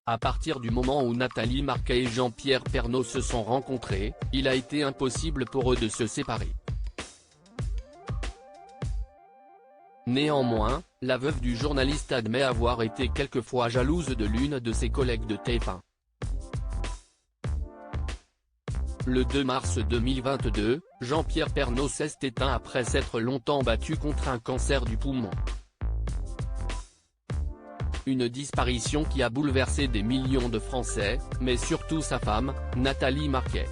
À partir du moment où Nathalie Marquet et Jean-Pierre Pernaut se sont rencontrés, il a été impossible pour eux de se séparer. Néanmoins, la veuve du journaliste admet avoir été quelquefois jalouse de l'une de ses collègues de TF1. Le 2 mars 2022, Jean-Pierre Pernaut s'est éteint après s'être longtemps battu contre un cancer du poumon. Une disparition qui a bouleversé des millions de Français, mais surtout sa femme, Nathalie Marquet.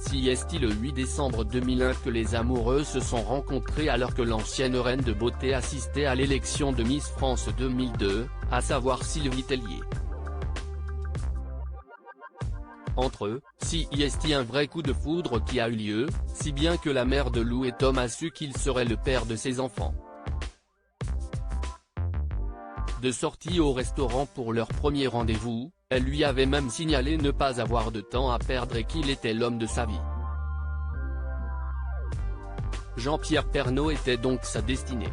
C'est le 8 décembre 2001 que les amoureux se sont rencontrés alors que l'ancienne reine de beauté assistait à l'élection de Miss France 2002, à savoir Sylvie Tellier. Entre eux, c'est un vrai coup de foudre qui a eu lieu, si bien que la mère de Lou et Tom a su qu'il serait le père de ses enfants. De sortie au restaurant pour leur premier rendez-vous, elle lui avait même signalé ne pas avoir de temps à perdre et qu'il était l'homme de sa vie. Jean-Pierre Pernaut était donc sa destinée.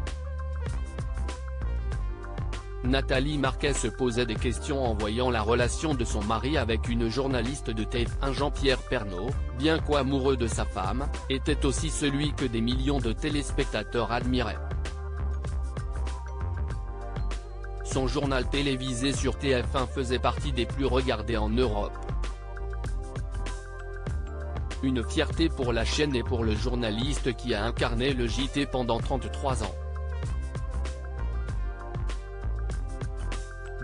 Nathalie Marquet se posait des questions en voyant la relation de son mari avec une journaliste de TF1. Jean-Pierre Pernaut, bien qu'amoureux de sa femme, était aussi celui que des millions de téléspectateurs admiraient. Son journal télévisé sur TF1 faisait partie des plus regardés en Europe. Une fierté pour la chaîne et pour le journaliste qui a incarné le JT pendant 33 ans.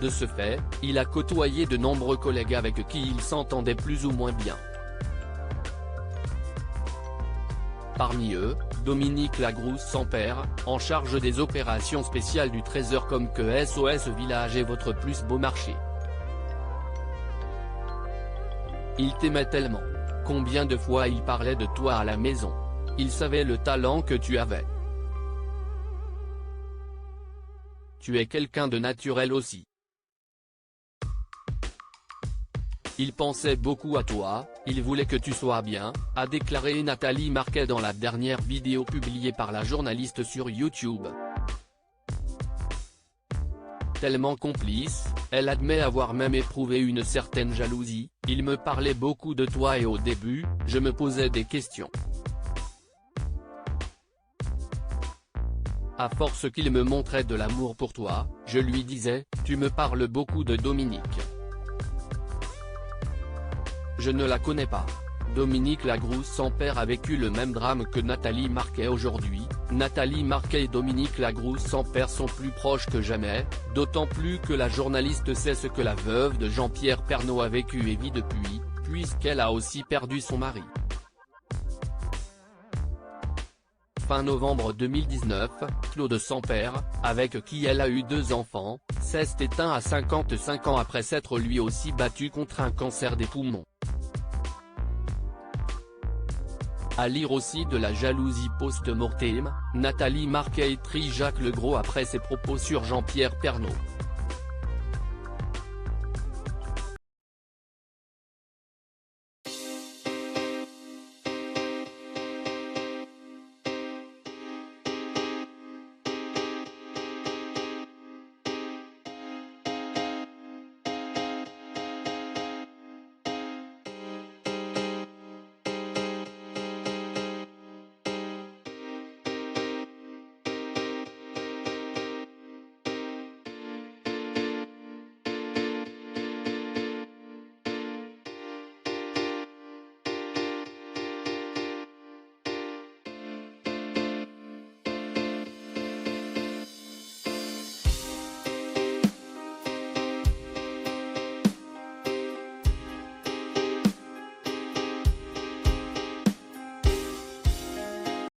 De ce fait, il a côtoyé de nombreux collègues avec qui il s'entendait plus ou moins bien. Parmi eux, Dominique Lagrousse-Sans-Père, en charge des opérations spéciales du Trésor comme que SOS Village et Votre Plus Beau Marché. Il t'aimait tellement. Combien de fois il parlait de toi à la maison. Il savait le talent que tu avais. Tu es quelqu'un de naturel aussi. Il pensait beaucoup à toi, il voulait que tu sois bien, a déclaré Nathalie Marquet dans la dernière vidéo publiée par la journaliste sur YouTube. Tellement complice, elle admet avoir même éprouvé une certaine jalousie. Il me parlait beaucoup de toi et au début, je me posais des questions. À force qu'il me montrait de l'amour pour toi, je lui disais, tu me parles beaucoup de Dominique. Je ne la connais pas. Dominique Lagrousse-Sans-Père a vécu le même drame que Nathalie Marquet aujourd'hui. Nathalie Marquet et Dominique Lagrousse-Sans-Père sont plus proches que jamais, d'autant plus que la journaliste sait ce que la veuve de Jean-Pierre Pernaut a vécu et vit depuis, puisqu'elle a aussi perdu son mari. Fin novembre 2019, Claude Sans-Père, avec qui elle a eu 2 enfants, s'est éteint à 55 ans après s'être lui aussi battu contre un cancer des poumons. À lire aussi de la jalousie post-mortem, Nathalie Marquet étrie Jacques Legros après ses propos sur Jean-Pierre Pernaut.